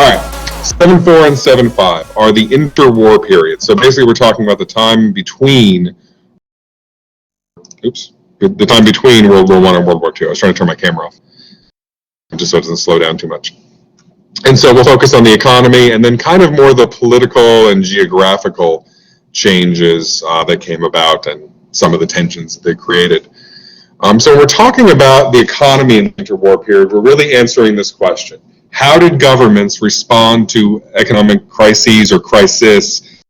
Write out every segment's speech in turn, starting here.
All right, 7-4 and 7-5 are the interwar period. So basically we're talking about the time between, the time between World War I and World War II. I was trying to turn my camera off, just so it doesn't slow down too much. And so we'll focus on the economy and then kind of more the political and geographical changes that came about and some of the tensions that they created. So we're talking about the economy in the interwar period. We're really answering this question. How did governments respond to economic crises or crisis?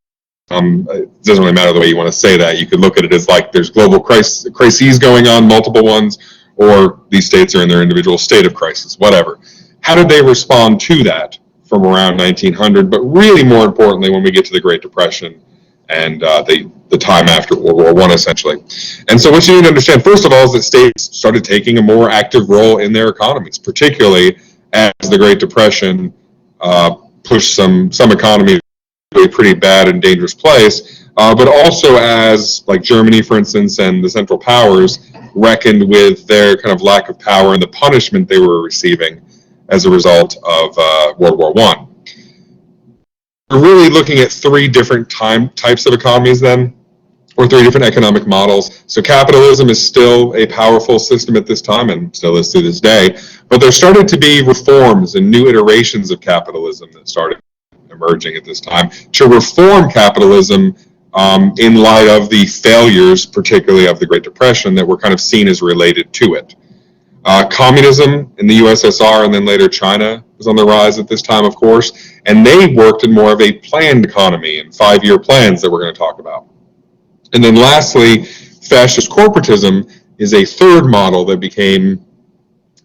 It doesn't really matter the way you want to say that. You could look at it as like there's global crises going on, multiple ones, or these states are in their individual state of crisis, whatever. How did they respond to that from around 1900? But really more importantly, when we get to the Great Depression and the time after World War I, essentially. And so what you need to understand, first of all, is that states started taking a more active role in their economies, particularly as the Great Depression pushed some economies to a pretty bad and dangerous place, but also as, like Germany, for instance, and the Central Powers reckoned with their kind of lack of power and the punishment they were receiving as a result of World War I. We're really looking at three different types of economies then, or three different economic models. So capitalism is still a powerful system at this time and still is to this day, but there started to be reforms and new iterations of capitalism that started emerging at this time to reform capitalism in light of the failures, particularly of the Great Depression, that were kind of seen as related to it. Communism in the USSR and then later China was on the rise at this time, of course, and they worked in more of a planned economy and 5-year plans that we're going to talk about. And then lastly, fascist corporatism is a third model that became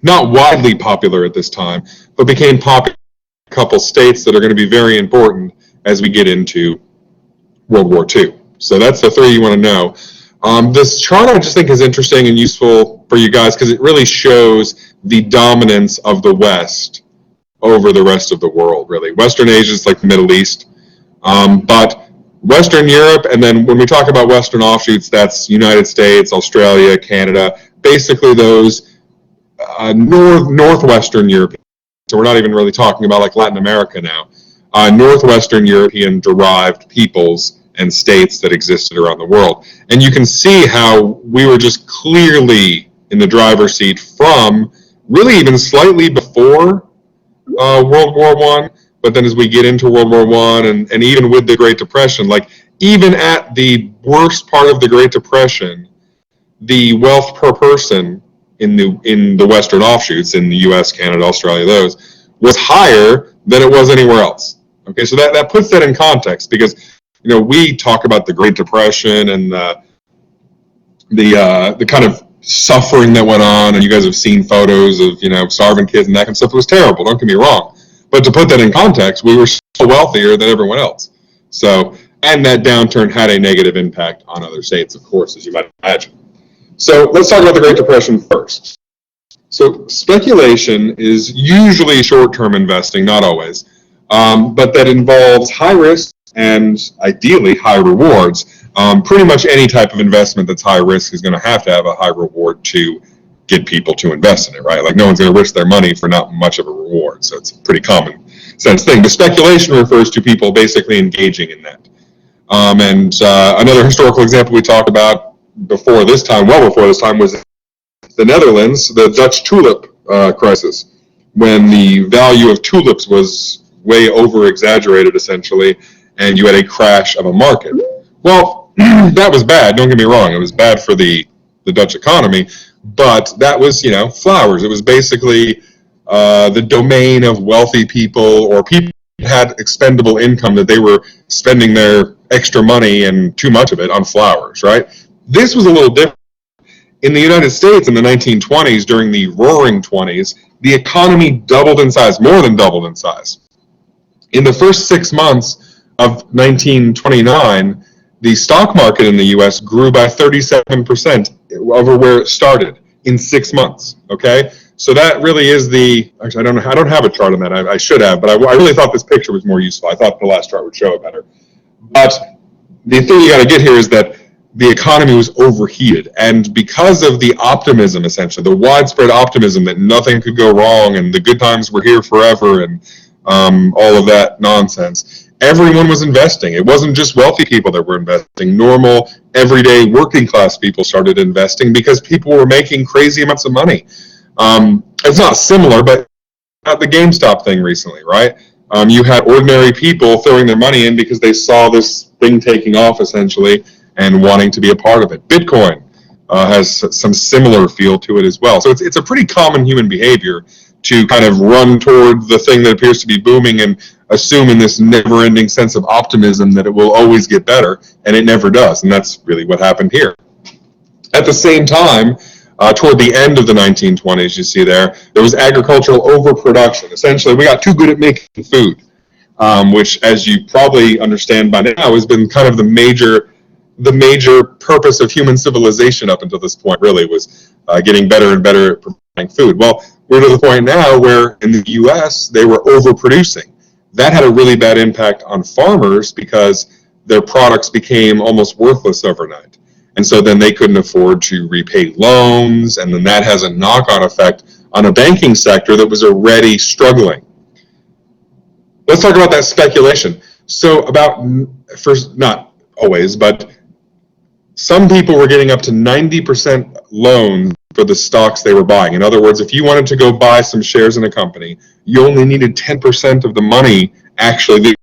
not widely popular at this time, but became popular in a couple states that are going to be very important as we get into World War II. So that's the three you want to know. This chart I just think is interesting and useful for you guys because it really shows the dominance of the West over the rest of the world, really. Western Asia is like the Middle East, but Western Europe, and then when we talk about Western offshoots, that's United States, Australia, Canada, basically those Northwestern European. So we're not even really talking about like Latin America now. Northwestern European derived peoples and states that existed around the world. And you can see how we were just clearly in the driver's seat from really even slightly before World War I, but then as we get into World War I and even with the Great Depression, like even at the worst part of the Great Depression, the wealth per person in the Western offshoots, in the US, Canada, Australia, those, was higher than it was anywhere else. Okay, so that puts that in context because we talk about the Great Depression and the kind of suffering that went on, and you guys have seen photos of starving kids and that kind of stuff. It was terrible, don't get me wrong. But to put that in context, we were still wealthier than everyone else. So, and that downturn had a negative impact on other states, of course, as you might imagine. So let's talk about the Great Depression first. So speculation is usually short-term investing, not always, but that involves high risk and ideally high rewards. Pretty much any type of investment that's high risk is going to have a high reward to get people to invest in it, right? Like no one's going to risk their money for not much of a reward. So it's a pretty common sense thing. But speculation refers to people basically engaging in that. And another historical example we talked about before this time, well before this time, was the Netherlands, the Dutch tulip crisis, when the value of tulips was way over exaggerated essentially, and you had a crash of a market. Well, that was bad, don't get me wrong, it was bad for the Dutch economy, but that was, flowers. It was basically the domain of wealthy people or people who had expendable income that they were spending their extra money and too much of it on flowers, right? This was a little different. In the United States in the 1920s, during the Roaring 20s, the economy doubled in size, more than doubled in size. In the first 6 months of 1929, the stock market in the U.S. grew by 37% over where it started in 6 months. Okay, so that really is actually I don't have a chart on that. I should have, but I really thought this picture was more useful. I thought the last chart would show it better. But the thing you got to get here is that the economy was overheated, and because of the optimism, essentially the widespread optimism that nothing could go wrong and the good times were here forever, and all of that nonsense. Everyone was investing. It wasn't just wealthy people that were investing. Normal, everyday, working class people started investing because people were making crazy amounts of money. It's not similar, but not the GameStop thing recently, right? You had ordinary people throwing their money in because they saw this thing taking off, essentially, and wanting to be a part of it. Bitcoin has some similar feel to it as well. So it's a pretty common human behavior to kind of run toward the thing that appears to be booming and assume in this never-ending sense of optimism that it will always get better, and it never does. And that's really what happened here. At the same time, toward the end of the 1920s, you see there was agricultural overproduction. Essentially, we got too good at making food, which, as you probably understand by now, has been kind of the major purpose of human civilization up until this point, really, was getting better and better at providing food. Well, we're to the point now where in the U.S. they were overproducing. That had a really bad impact on farmers because their products became almost worthless overnight. And so then they couldn't afford to repay loans, and then that has a knock-on effect on a banking sector that was already struggling. Let's talk about that speculation. So first, not always, but some people were getting up to 90% loans for the stocks they were buying. In other words, if you wanted to go buy some shares in a company, you only needed 10% of the money actually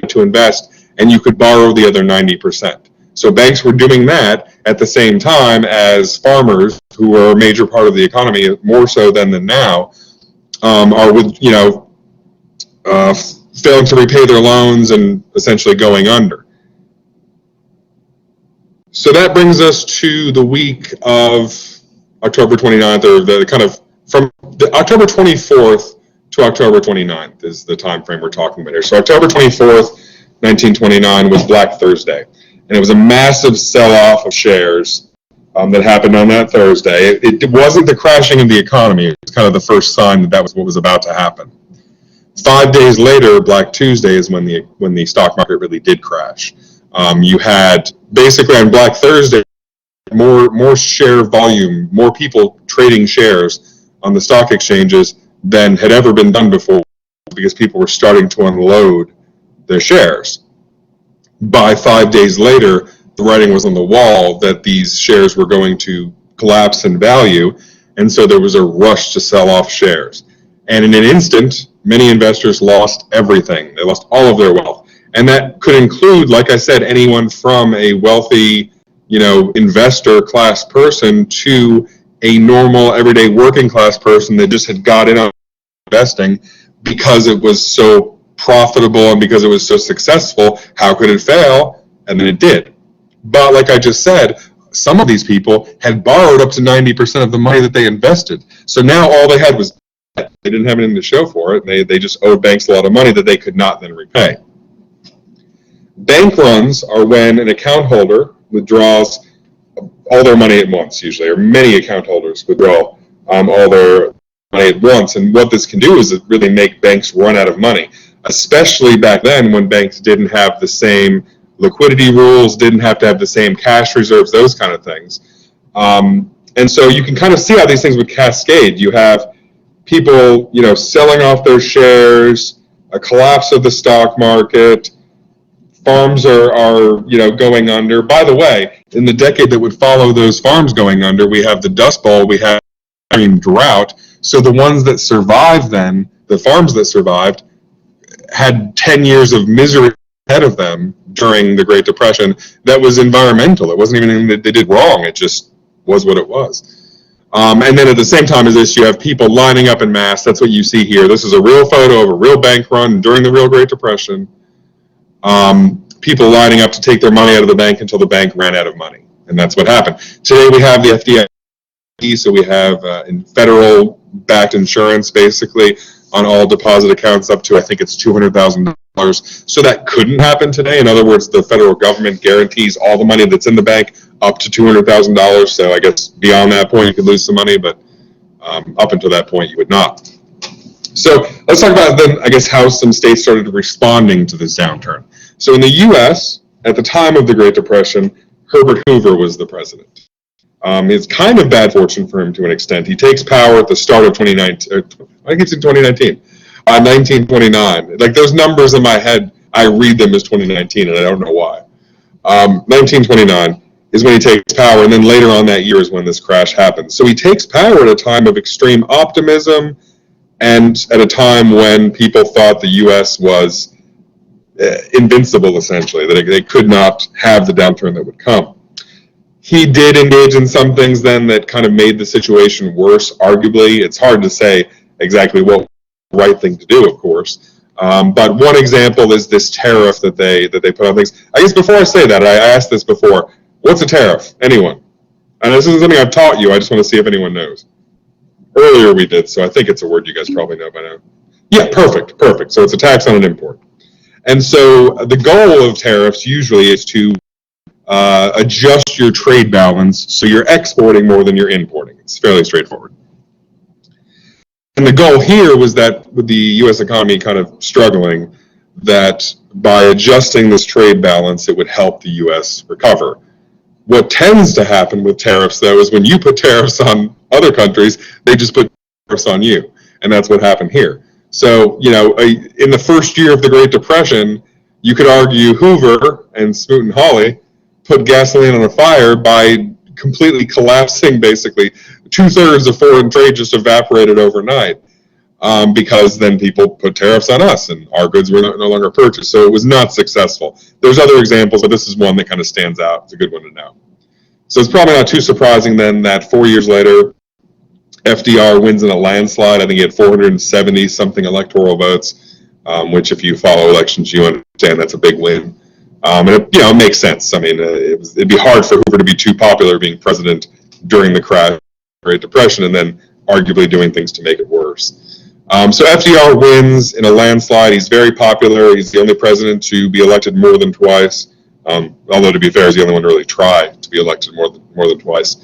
to invest, and you could borrow the other 90%. So banks were doing that at the same time as farmers, who are a major part of the economy, more so than now, are with failing to repay their loans and essentially going under. So that brings us to the week of October 29th, or the kind of from the October 24th to October 29th is the time frame we're talking about here. So October 24th, 1929 was Black Thursday, and it was a massive sell-off of shares that happened on that Thursday. It wasn't the crashing of the economy. It was kind of the first sign that was what was about to happen. 5 days later, Black Tuesday, is when the stock market really did crash. You had basically on Black Thursday more share volume, more people trading shares on the stock exchanges than had ever been done before, because people were starting to unload their shares. By 5 days later, the writing was on the wall that these shares were going to collapse in value, and so there was a rush to sell off shares. And in an instant, many investors lost everything. They lost all of their wealth. And that could include, like I said, anyone from a wealthy, investor class person to a normal, everyday working class person that just had got in on investing because it was so profitable and because it was so successful. How could it fail? And then it did. But like I just said, some of these people had borrowed up to 90% of the money that they invested. So now all they had was debt. They didn't have anything to show for it. They just owed banks a lot of money that they could not then repay. Bank runs are when an account holder withdraws all their money at once, usually, or many account holders withdraw all their money at once. And what this can do is it really make banks run out of money, especially back then when banks didn't have the same liquidity rules, didn't have to have the same cash reserves, those kind of things. And so you can kind of see how these things would cascade. You have people, selling off their shares, a collapse of the stock market. Farms are going under. By the way, in the decade that would follow those farms going under, we have the Dust Bowl, we have extreme drought. So the ones that survived then, the farms that survived, had 10 years of misery ahead of them during the Great Depression. That was environmental. It wasn't even anything that they did wrong. It just was what it was. And then at the same time as this, you have people lining up en masse. That's what you see here. This is a real photo of a real bank run during the real Great Depression. People lining up to take their money out of the bank until the bank ran out of money. And that's what happened. Today we have the FDIC, so we have federal-backed insurance, basically, on all deposit accounts up to, I think it's $200,000. So that couldn't happen today. In other words, the federal government guarantees all the money that's in the bank up to $200,000. So I guess beyond that point, you could lose some money, but up until that point, you would not. So let's talk about then, I guess, how some states started responding to this downturn. So in the U.S., at the time of the Great Depression, Herbert Hoover was the president. It's kind of bad fortune for him to an extent. He takes power at the start of 2019. I think it's in 2019. 1929. Like those numbers in my head, I read them as 2019, and I don't know why. 1929 is when he takes power, and then later on that year is when this crash happens. So he takes power at a time of extreme optimism and at a time when people thought the U.S. was invincible, essentially, that they could not have the downturn that would come. He did engage in some things then that kind of made the situation worse, arguably. It's hard to say exactly what the right thing to do, of course. But one example is this tariff that they put on things. I guess before I say that, I asked this before. What's a tariff? Anyone? And this isn't something I've taught you. I just want to see if anyone knows. Earlier we did, so I think it's a word you guys probably know by now. Yeah, perfect. So it's a tax on an import. And so the goal of tariffs usually is to adjust your trade balance so you're exporting more than you're importing. It's fairly straightforward. And the goal here was that with the U.S. economy kind of struggling, that by adjusting this trade balance, it would help the U.S. recover. What tends to happen with tariffs, though, is when you put tariffs on other countries, they just put tariffs on you. And that's what happened here. So, in the first year of the Great Depression, you could argue Hoover and Smoot and Hawley put gasoline on a fire by completely collapsing, basically. 2/3 of foreign trade just evaporated overnight because then people put tariffs on us and our goods were no longer purchased. So it was not successful. There's other examples, but this is one that kind of stands out. It's a good one to know. So it's probably not too surprising then that 4 years later, FDR wins in a landslide. I think he had 470-something electoral votes, which if you follow elections, you understand that's a big win. And it makes sense. I mean, it'd be hard for Hoover to be too popular being president during the crash of the Great Depression and then arguably doing things to make it worse. So FDR wins in a landslide. He's very popular. He's the only president to be elected more than twice. Although, to be fair, he's the only one to really try to be elected more than twice.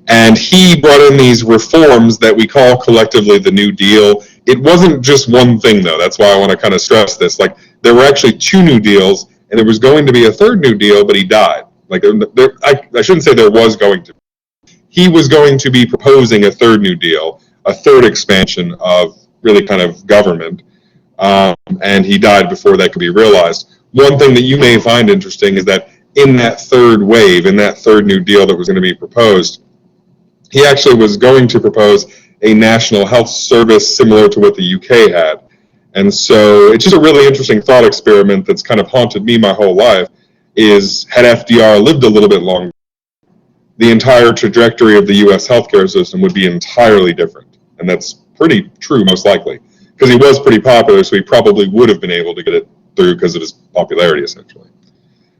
And he brought in these reforms that we call collectively the New Deal. It wasn't just one thing, though. That's why I want to kind of stress this. Like, there were actually 2 New Deals, and there was going to be a 3rd New Deal, but he died. Like, I shouldn't say there was going to be. He was going to be proposing a 3rd New Deal, a 3rd expansion of really kind of government, and he died before that could be realized. One thing that you may find interesting is that in that 3rd wave, in that 3rd New Deal that was going to be proposed, he actually was going to propose a national health service similar to what the UK had. And so it's just a really interesting thought experiment that's kind of haunted me my whole life, is had FDR lived a little bit longer, the entire trajectory of the US healthcare system would be entirely different. And that's pretty true, most likely, because he was pretty popular, so he probably would have been able to get it through because of his popularity, essentially.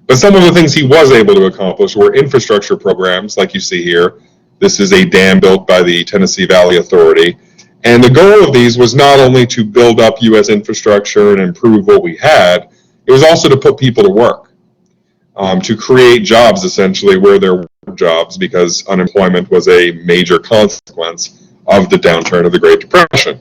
But some of the things he was able to accomplish were infrastructure programs, like you see here. This is a dam built by the Tennessee Valley Authority. And the goal of these was not only to build up U.S. infrastructure and improve what we had, it was also to put people to work, to create jobs, essentially, where there were jobs, because unemployment was a major consequence of the downturn of the Great Depression.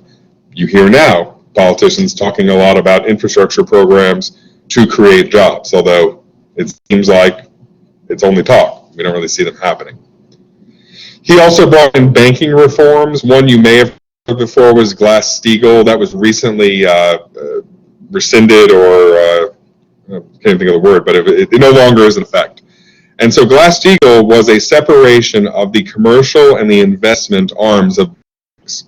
You hear now politicians talking a lot about infrastructure programs to create jobs, although it seems like it's only talk. We don't really see them happening. He also brought in banking reforms. One you may have heard before was Glass-Steagall. That was recently rescinded, or I can't think of the word, but it no longer is in effect. And so Glass-Steagall was a separation of the commercial and the investment arms of banks.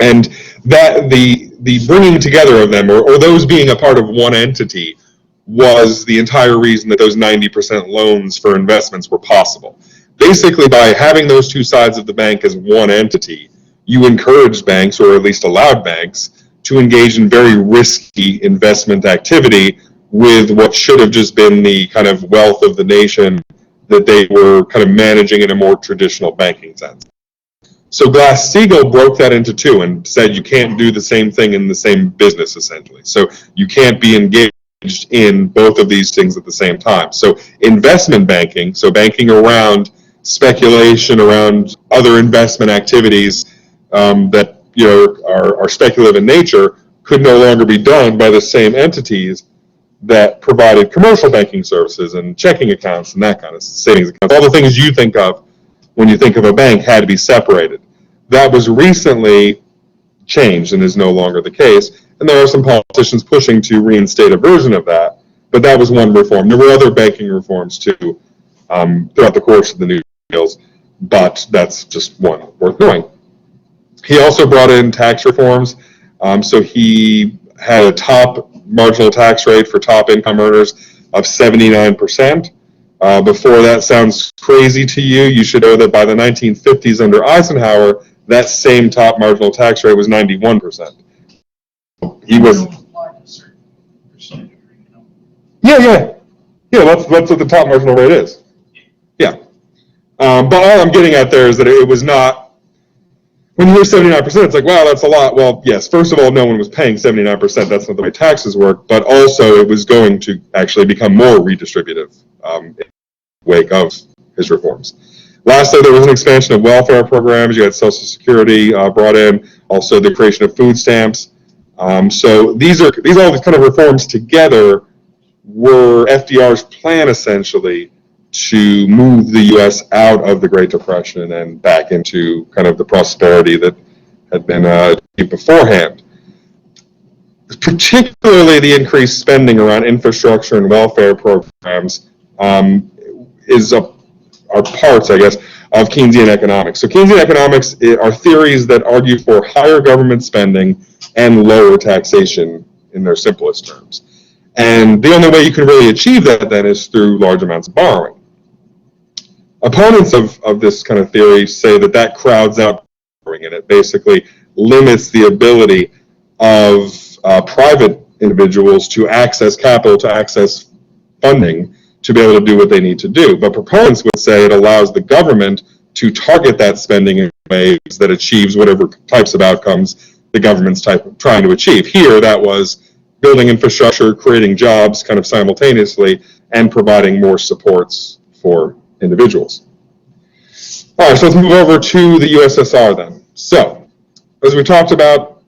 And that the bringing together of them, or those being a part of one entity, was the entire reason that those 90% loans for investments were possible. Basically, by having those 2 sides of the bank as one entity, you encouraged banks, or at least allowed banks, to engage in very risky investment activity with what should have just been the kind of wealth of the nation that they were kind of managing in a more traditional banking sense. So Glass-Steagall broke that into 2 and said you can't do the same thing in the same business, essentially. So you can't be engaged in both of these things at the same time. So investment banking, so banking around speculation, around other investment activities that are speculative in nature, could no longer be done by the same entities that provided commercial banking services and checking accounts and that kind of savings accounts. All the things you think of when you think of a bank had to be separated. That was recently changed and is no longer the case. And there are some politicians pushing to reinstate a version of that, but that was one reform. There were other banking reforms too throughout the course of the New Deals, but that's just one worth knowing. He also brought in tax reforms. So he had a top marginal tax rate for top income earners of 79%. Before that sounds crazy to you, you should know that by the 1950s under Eisenhower, that same top marginal tax rate was 91%. He was. Yeah. That's what the top marginal rate is. Yeah. But all I'm getting at there is that it was not. When you hear 79%, it's like, wow, that's a lot. Well, yes, first of all, no one was paying 79%. That's not the way taxes work. But also, it was going to actually become more redistributive in the wake of his reforms. Lastly, there was an expansion of welfare programs. You had Social Security brought in, also the creation of food stamps. So these all these kind of reforms together were FDR's plan, essentially, to move the U.S. out of the Great Depression and back into kind of the prosperity that had been achieved beforehand. Particularly the increased spending around infrastructure and welfare programs are parts, I guess, of Keynesian economics. So Keynesian economics are theories that argue for higher government spending and lower taxation in their simplest terms. And the only way you can really achieve that then is through large amounts of borrowing. Opponents of this kind of theory say that crowds out borrowing, and it basically limits the ability of private individuals to access capital, to access funding, to be able to do what they need to do. But proponents would say it allows the government to target that spending in ways that achieves whatever types of outcomes the government's trying to achieve. Here, that was building infrastructure, creating jobs kind of simultaneously, and providing more supports for individuals. All right, so let's move over to the USSR then. So, as we talked about,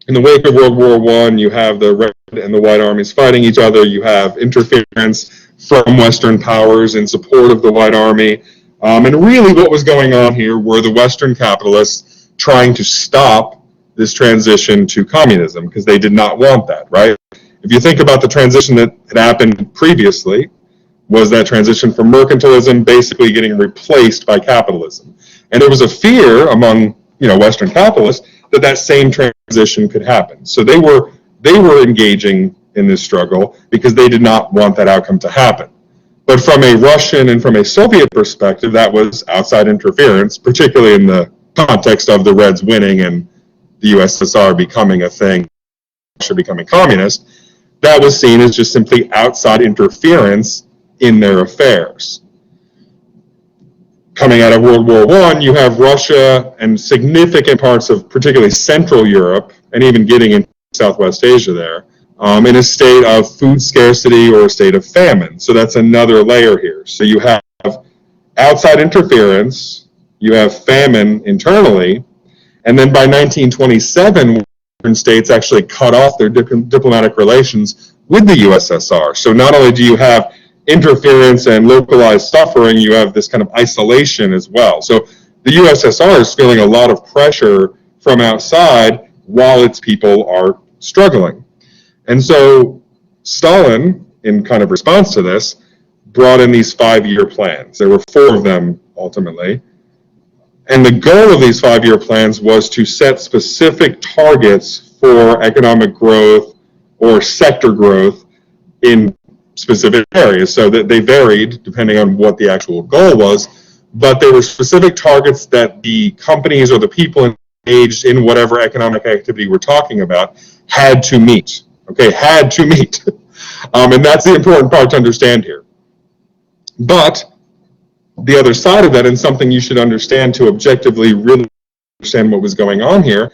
in the wake of World War I, you have the Red and the White armies fighting each other. You have interference from Western powers in support of the White Army. And really what was going on here were the Western capitalists trying to stop this transition to communism because they did not want that, right? If you think about the transition that had happened previously, was that transition from mercantilism basically getting replaced by capitalism. And there was a fear among Western capitalists that same transition could happen. So they were engaging in this struggle because they did not want that outcome to happen. But from a Russian and from a Soviet perspective, that was outside interference, particularly in the context of the Reds winning and the USSR becoming a thing, Russia becoming communist. That was seen as just simply outside interference in their affairs. Coming out of World War I, you have Russia and significant parts of particularly Central Europe, and even getting into Southwest Asia there, in a state of food scarcity or a state of famine. So that's another layer here. So you have outside interference, you have famine internally, and then by 1927, Western states actually cut off their diplomatic relations with the USSR. So not only do you have interference and localized suffering, you have this kind of isolation as well. So the USSR is feeling a lot of pressure from outside while its people are struggling. And so Stalin, in kind of response to this, brought in these 5-year plans. There were 4 of them ultimately. And the goal of these 5-year plans was to set specific targets for economic growth or sector growth in specific areas, so that they varied depending on what the actual goal was, but there were specific targets that the companies or the people engaged in whatever economic activity we're talking about had to meet. Okay, had to meet. And that's the important part to understand here. But the other side of that, and something you should understand to objectively really understand what was going on here,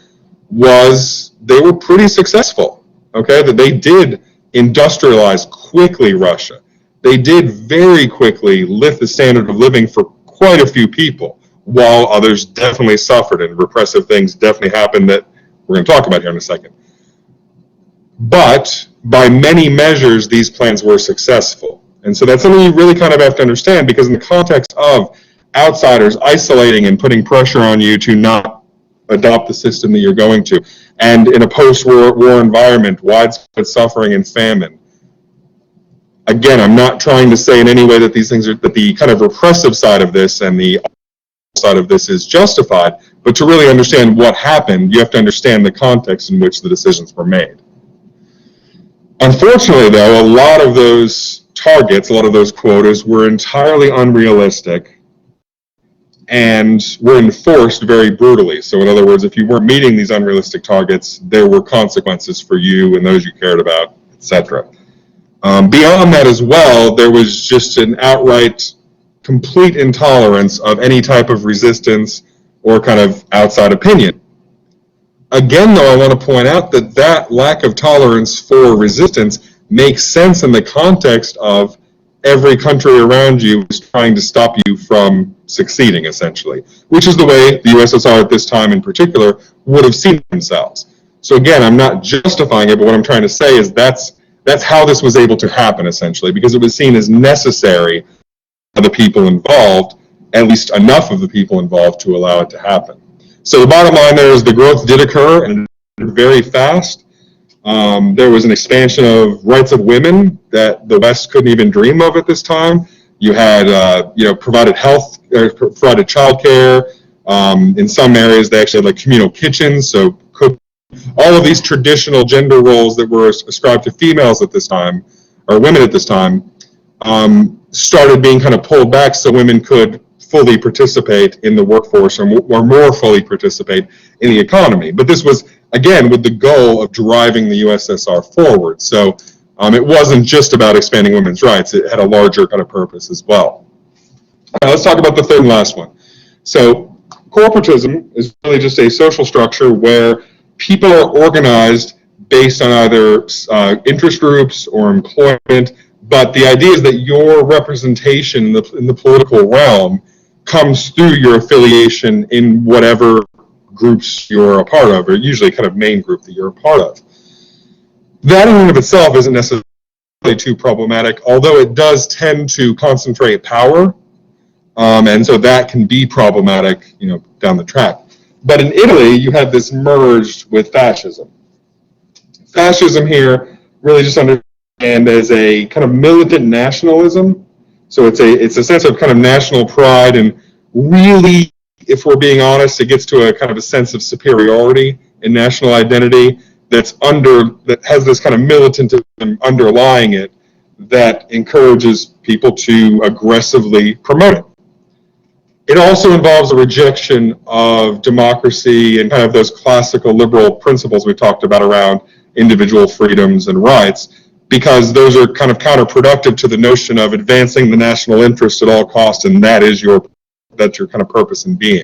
was they were pretty successful. Okay, that they did industrialize quickly Russia. They did very quickly lift the standard of living for quite a few people, while others definitely suffered and repressive things definitely happened that we're going to talk about here in a second. But by many measures, these plans were successful. And so that's something you really kind of have to understand, because in the context of outsiders isolating and putting pressure on you to not adopt the system that you're going to. And in a post-war environment, widespread suffering and famine. Again, I'm not trying to say in any way that these things are, that the kind of repressive side of this and the side of this is justified, but to really understand what happened, you have to understand the context in which the decisions were made. Unfortunately, though, a lot of those targets, a lot of those quotas were entirely unrealistic and were enforced very brutally. So in other words, if you weren't meeting these unrealistic targets, there were consequences for you and those you cared about, etc. Beyond that as well, there was just an outright complete intolerance of any type of resistance or kind of outside opinion. Again, though, I want to point out that that lack of tolerance for resistance makes sense in the context of every country around you is trying to stop you from succeeding, essentially, which is the way the USSR at this time in particular would have seen themselves. So again, I'm not justifying it, but what I'm trying to say is that's how this was able to happen, essentially, because it was seen as necessary for the people involved, at least enough of the people involved to allow it to happen. So the bottom line there is the growth did occur, and very fast. There was an expansion of rights of women that the West couldn't even dream of at this time. You had, provided health, provided childcare. In some areas, they actually had like communal kitchens, so cook. All of these traditional gender roles that were ascribed to females at this time, or women at this time, started being kind of pulled back so women could fully participate in the workforce or more fully participate in the economy. But this was, again, with the goal of driving the USSR forward. So it wasn't just about expanding women's rights. It had a larger kind of purpose as well. Let's talk about the third and last one. So corporatism is really just a social structure where people are organized based on either interest groups or employment, but the idea is that your representation in the political realm comes through your affiliation in whatever groups you're a part of, or usually kind of main group that you're a part of. That in and of itself isn't necessarily too problematic, although it does tend to concentrate power, and so that can be problematic, down the track. But in Italy, you had this merged with fascism. Fascism here really just understand as a kind of militant nationalism. So it's a sense of kind of national pride, and really, if we're being honest, it gets to a kind of a sense of superiority in national identity that has this kind of militantism underlying it that encourages people to aggressively promote it. It also involves a rejection of democracy and kind of those classical liberal principles we talked about around individual freedoms and rights, because those are kind of counterproductive to the notion of advancing the national interest at all costs, and that's your kind of purpose in being.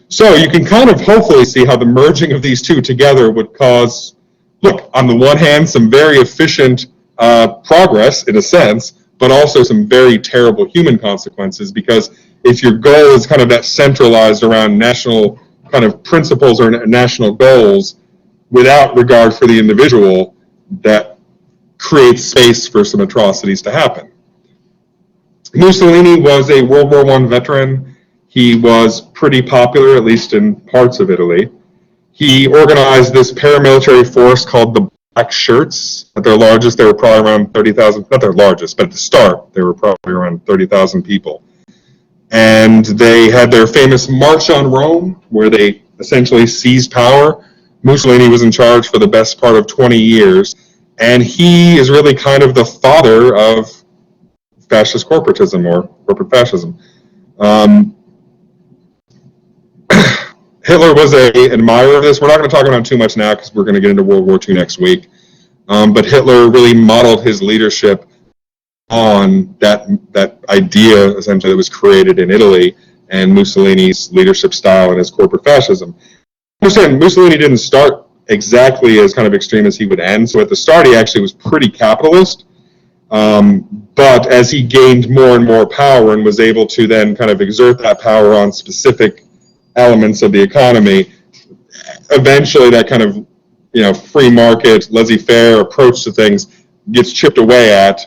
So you can kind of hopefully see how the merging of these two together would cause, look, on the one hand, some very efficient progress in a sense, but also some very terrible human consequences, because if your goal is kind of that centralized around national kind of principles or national goals without regard for the individual, that creates space for some atrocities to happen. Mussolini was a World War I veteran. He was pretty popular, at least in parts of Italy. He organized this paramilitary force called the Black Shirts. At their largest, they were probably around 30,000, not their largest, but at the start, they were probably around 30,000 people. And they had their famous March on Rome, where they essentially seized power. Mussolini was in charge for the best part of 20 years, and he is really kind of the father of fascist corporatism or corporate fascism. Hitler was an admirer of this. We're not going to talk about it too much now because we're going to get into World War II next week. But Hitler really modeled his leadership on that idea, essentially, that was created in Italy, and Mussolini's leadership style and his corporate fascism. Understand, Mussolini didn't start exactly as kind of extreme as he would end. So at the start, he actually was pretty capitalist. But as he gained more and more power and was able to then kind of exert that power on specific elements of the economy, eventually that kind of free market, laissez-faire approach to things gets chipped away at,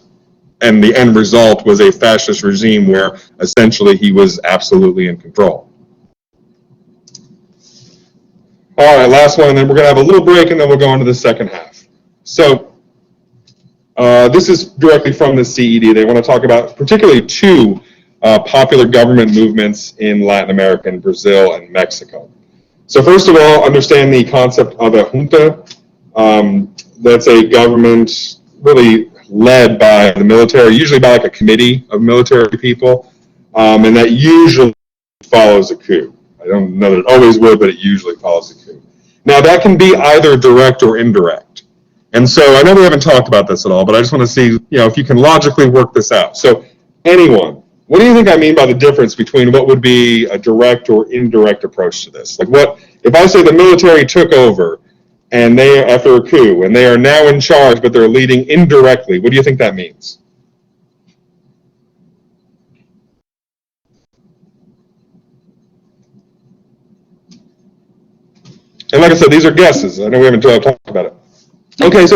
and the end result was a fascist regime where essentially he was absolutely in control. All right, last one, and then we're going to have a little break, and then we'll go into the second half. So this is directly from the CED. They want to talk about particularly two popular government movements in Latin America, in Brazil and Mexico. So first of all, understand the concept of a junta. That's a government really led by the military, usually by like a committee of military people, and that usually follows a coup. I don't know that it always would, but it usually follows a coup. Now that can be either direct or indirect. And so I know we haven't talked about this at all, but I just want to see, if you can logically work this out. So anyone, what do you think I mean by the difference between what would be a direct or indirect approach to this? Like what, if I say the military took over and they, after a coup, and they are now in charge, but they're leading indirectly, what do you think that means? And like I said, these are guesses. I know we haven't talked about it. Okay,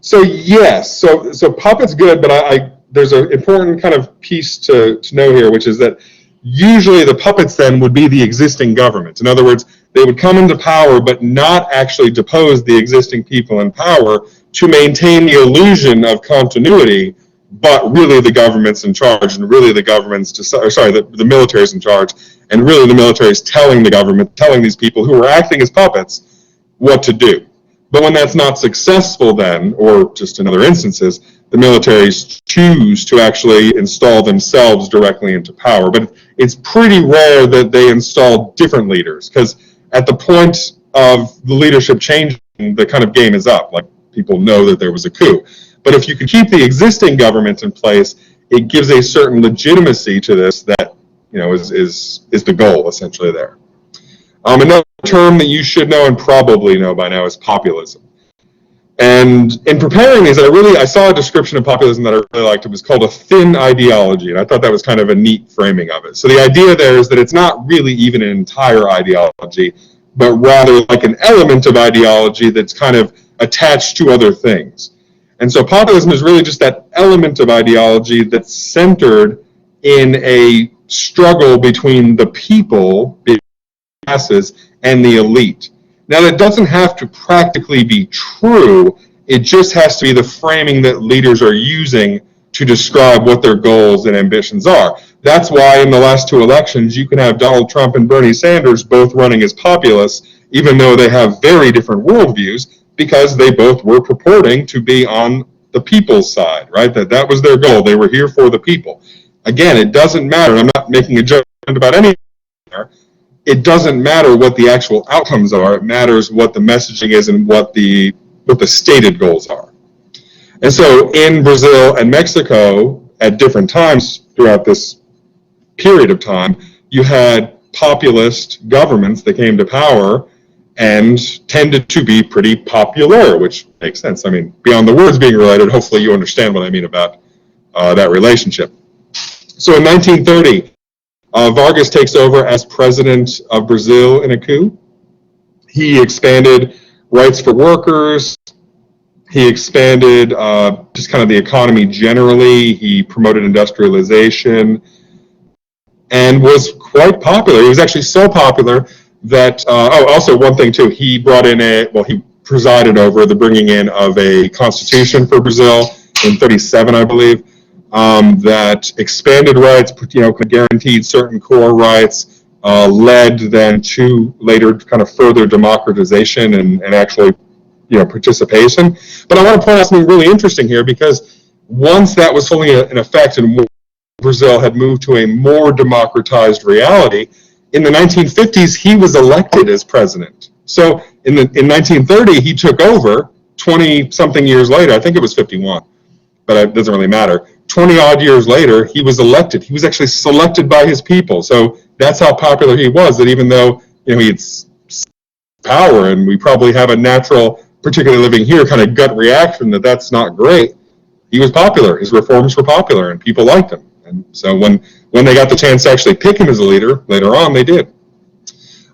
so yes, so puppet's good, but there's an important kind of piece to know here, which is that usually the puppets then would be the existing government. In other words, they would come into power, but not actually depose the existing people in power to maintain the illusion of continuity, but really the government's in charge, and really the government's, the military's in charge, and really the military's telling the government, telling these people who are acting as puppets what to do. But when that's not successful then, or just in other instances, the militaries choose to actually install themselves directly into power. But it's pretty rare that they install different leaders, because at the point of the leadership changing, the kind of game is up. Like, people know that there was a coup. But if you can keep the existing government in place, it gives a certain legitimacy to this that, is the goal essentially there. Another term that you should know and probably know by now is populism. And in preparing these, I saw a description of populism that I really liked. It was called a thin ideology, and I thought that was kind of a neat framing of it. So the idea there is that it's not really even an entire ideology, but rather like an element of ideology that's kind of attached to other things. And so populism is really just that element of ideology that's centered in a struggle between the people, the masses, and the elite. Now, that doesn't have to practically be true. It just has to be the framing that leaders are using to describe what their goals and ambitions are. That's why in the last two elections, you can have Donald Trump and Bernie Sanders both running as populists, even though they have very different worldviews, because they both were purporting to be on the people's side, right? That was their goal. They were here for the people. Again, it doesn't matter. I'm not making a judgment about anything there. It doesn't matter what the actual outcomes are. It matters what the messaging is and what the stated goals are. And so in Brazil and Mexico, at different times throughout this period of time, you had populist governments that came to power and tended to be pretty popular, which makes sense. I mean, beyond the words being related, hopefully you understand what I mean about that relationship. So in 1930, Vargas takes over as president of Brazil in a coup. He expanded rights for workers. He expanded just kind of the economy generally. He promoted industrialization and was quite popular. He was actually so popular that, also one thing too, he brought in he presided over the bringing in of a constitution for Brazil in 1937, I believe. That expanded rights, guaranteed certain core rights, led then to later kind of further democratization and actually, participation. But I want to point out something really interesting here, because once that was fully in effect and Brazil had moved to a more democratized reality, in the 1950s, he was elected as president. So in 1930, he took over. 20-something years later, I think it was 51, but it doesn't really matter. 20-odd years later, he was elected. He was actually selected by his people. So that's how popular he was, that even though he had power, and we probably have a natural, particularly living here, kind of gut reaction that that's not great, he was popular. His reforms were popular, and people liked him. And so when they got the chance to actually pick him as a leader, later on they did.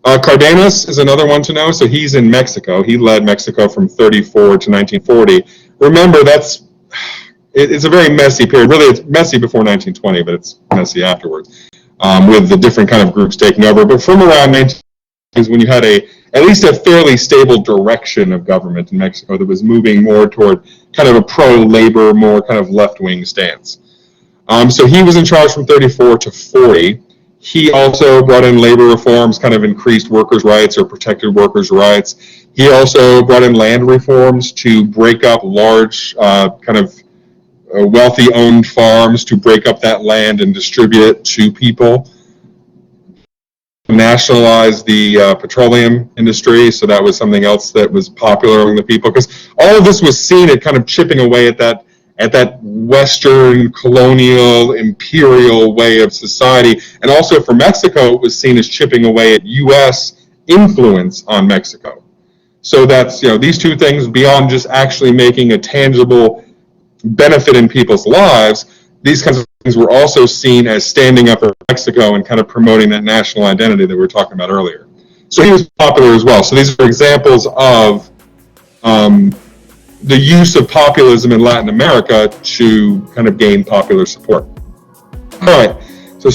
Cardenas is another one to know. So he's in Mexico. He led Mexico from 1934 to 1940. Remember, it's a very messy period. Really, it's messy before 1920, but it's messy afterwards, with the different kind of groups taking over. But from around is when you had at least a fairly stable direction of government in Mexico that was moving more toward kind of a pro-labor, more kind of left-wing stance. So he was in charge from 34 to 40. He also brought in labor reforms, kind of increased workers' rights or protected workers' rights. He also brought in land reforms to break up large wealthy owned farms, to break up that land and distribute it to people. Nationalize the petroleum industry, so that was something else that was popular among the people, because all of this was seen at kind of chipping away at that Western colonial imperial way of society, and also for Mexico it was seen as chipping away at U.S. influence on Mexico. So that's, these two things, beyond just actually making a tangible benefit in people's lives, these kinds of things were also seen as standing up for Mexico and kind of promoting that national identity that we were talking about earlier. So he was popular as well. So these are examples of the use of populism in Latin America to kind of gain popular support. All right, so